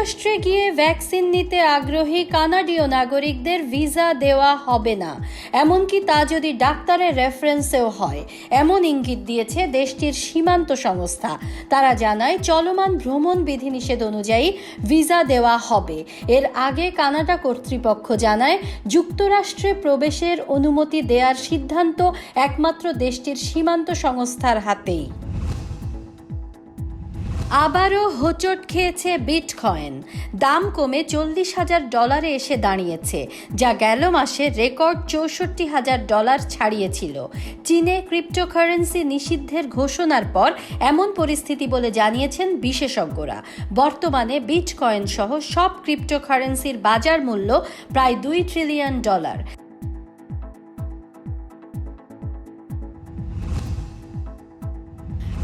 যুক্তরাষ্ট্রে গিয়ে ভ্যাকসিন নিতে আগ্রহী কানাডীয় নাগরিকদের ভিসা দেওয়া হবে না, এমনকি তা যদি ডাক্তারের রেফারেন্সেও হয়, এমন ইঙ্গিত দিয়েছে দেশটির সীমান্ত সংস্থা। তারা জানায় চলমান ভ্রমণ বিধিনিষেধ অনুযায়ী ভিসা দেওয়া হবে। এর আগে কানাডা কর্তৃপক্ষ জানায় যুক্তরাষ্ট্রে প্রবেশের অনুমতি দেওয়ার সিদ্ধান্ত একমাত্র দেশটির সীমান্ত সংস্থার হাতেই। আবারও হোঁচট খেয়েছে বিটকয়েন। দাম কমে $40,000 এসে দাঁড়িয়েছে, যা গেল মাসে রেকর্ড $64,000 ছাড়িয়েছিল। চীনে ক্রিপ্টোকারেন্সি নিষিদ্ধের ঘোষণার পর এমন পরিস্থিতি বলে জানিয়েছেন বিশেষজ্ঞরা। বর্তমানে বিটকয়েন সহ সব ক্রিপ্টোকারেন্সির বাজার মূল্য প্রায় $2 ট্রিলিয়ন।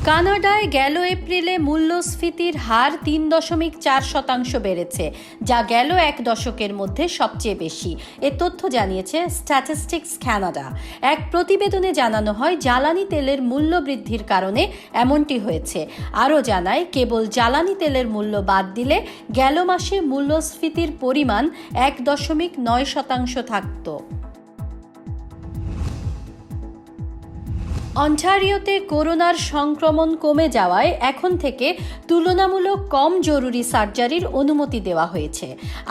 কানাডায় গেল এপ্রিলে মূল্যস্ফীতির হার 3.4% বেড়েছে, যা গেল এক দশকের মধ্যে সবচেয়ে বেশি। এ তথ্য জানিয়েছে স্ট্যাটিস্টিক্স কানাডা। এক প্রতিবেদনে জানানো হয় জ্বালানি তেলের মূল্য বৃদ্ধির কারণে এমনটি হয়েছে। আরও জানায় কেবল জ্বালানি তেলের মূল্য বাদ দিলে গেল মাসে মূল্যস্ফীতির পরিমাণ 1.9% থাকত। অন্টারিওতে করোনার সংক্রমণ কমে যাওয়ায় এখন থেকে তুলনামূলক কম জরুরি সার্জারির অনুমতি দেওয়া হয়েছে।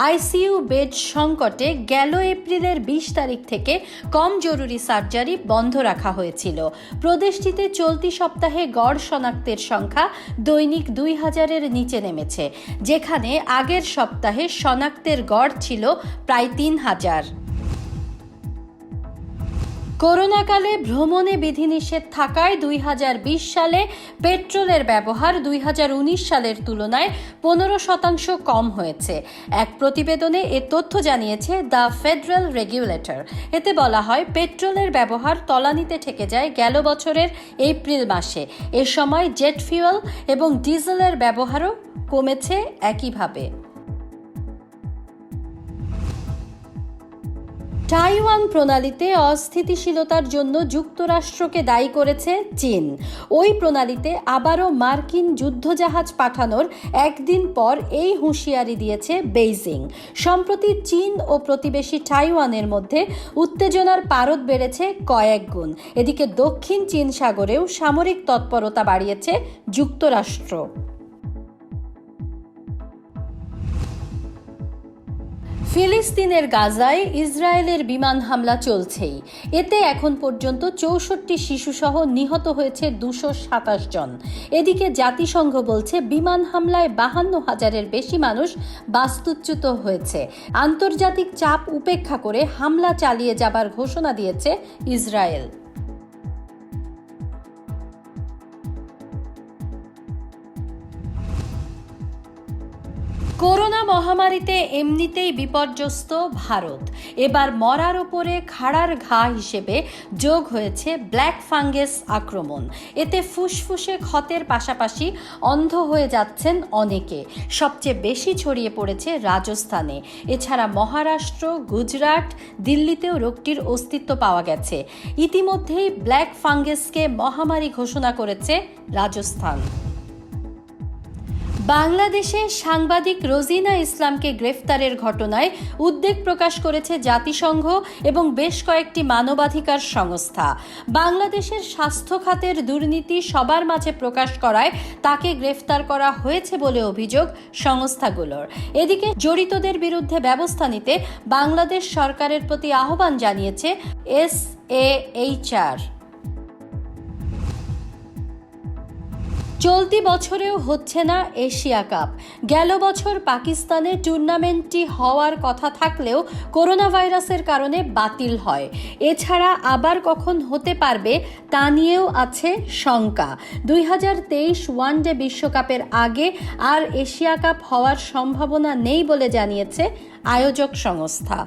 আইসিইউ বেড সংকটে গেল এপ্রিলের 20 তারিখ থেকে কম জরুরি সার্জারি বন্ধ রাখা হয়েছিল। প্রদেশটিতে চলতি সপ্তাহে গড় শনাক্তের সংখ্যা দৈনিক 2000-এর নিচে নেমেছে, যেখানে আগের সপ্তাহে শনাক্তের গড় ছিল প্রায় 3000। করোনাকালে ভ্রমণে বিধিনিষেধ থাকায় 2020 সালে পেট্রোলের ব্যবহার 2019 সালের তুলনায় 15% কম হয়েছে। এক প্রতিবেদনে এ তথ্য জানিয়েছে দ্য ফেডারেল রেগুলেটর। এতে বলা হয় পেট্রোলের ব্যবহার তলানিতে ঠেকে যায় গেল বছরের এপ্রিল মাসে। এ সময় জেট ফুয়েল এবং ডিজেলের ব্যবহারও কমেছে একইভাবে। তাইওয়ান প্রণালীতে অস্থিতিশীলতার জন্য যুক্তরাষ্ট্রকে দায়ী করেছে চীন। ওই প্রণালীতে আবারও মার্কিন যুদ্ধজাহাজ পাঠানোর একদিন পর এই হুঁশিয়ারি দিয়েছে বেইজিং। সম্প্রতি চীন ও প্রতিবেশী তাইওয়ানের মধ্যে উত্তেজনার পারদ বেড়েছে কয়েক গুণ। এদিকে দক্ষিণ চীন সাগরেও সামরিক তৎপরতা বাড়িয়েছে যুক্তরাষ্ট্র। ফিলিস্তিনের গাজায় ইসরায়েলের বিমান হামলা চলছেই। এতে এখন পর্যন্ত 64 শিশুসহ নিহত হয়েছে 227 জন। এদিকে জাতিসংঘ বলছে বিমান হামলায় 52,000-এর বেশি মানুষ বাস্তুচ্যুত হয়েছে। আন্তর্জাতিক চাপ উপেক্ষা করে হামলা চালিয়ে যাবার ঘোষণা দিয়েছে ইসরায়েল। করোনা মহামারীতে এমনিতেই বিপর্যস্ত ভারত। এবার মরার ওপরে খাড়ার ঘা হিসেবে যোগ হয়েছে ব্ল্যাক ফাঙ্গাস আক্রমণ। এতে ফুসফুসে ক্ষতের পাশাপাশি অন্ধ হয়ে যাচ্ছেন অনেকে। সবচেয়ে বেশি ছড়িয়ে পড়েছে রাজস্থানে। এছাড়া মহারাষ্ট্র, গুজরাট, দিল্লিতেও রোগটির অস্তিত্ব পাওয়া গেছে। ইতিমধ্যেই ব্ল্যাক ফাঙ্গাসকে মহামারী ঘোষণা করেছে রাজস্থান। বাংলাদেশে সাংবাদিক রোজিনা ইসলামকে গ্রেফতারের ঘটনায় উদ্বেগ প্রকাশ করেছে জাতিসংঘ এবং বেশ কয়েকটি মানবাধিকার সংস্থা। বাংলাদেশের স্বাস্থ্য খাতের দুর্নীতি সবার মাঝে প্রকাশ করায় তাকে গ্রেফতার করা হয়েছে বলে অভিযোগ সংস্থাগুলোর। এদিকে জড়িতদের বিরুদ্ধে ব্যবস্থা নিতে বাংলাদেশ সরকারের প্রতি আহ্বান জানিয়েছে SAHR। চলতি বছরেও হচ্ছে না এশিয়া কাপ। গেল বছর পাকিস্তানে টুর্নামেন্টটি হওয়ার কথা থাকলেও করোনা ভাইরাসের কারণে বাতিল হয়। এছাড়া আবার কখন হতে পারবে তা নিয়েও আছে শঙ্কা। 2023 ওয়ানডে বিশ্বকাপের আগে আর এশিয়া কাপ হওয়ার সম্ভাবনা নেই বলে জানিয়েছে আয়োজক সংস্থা।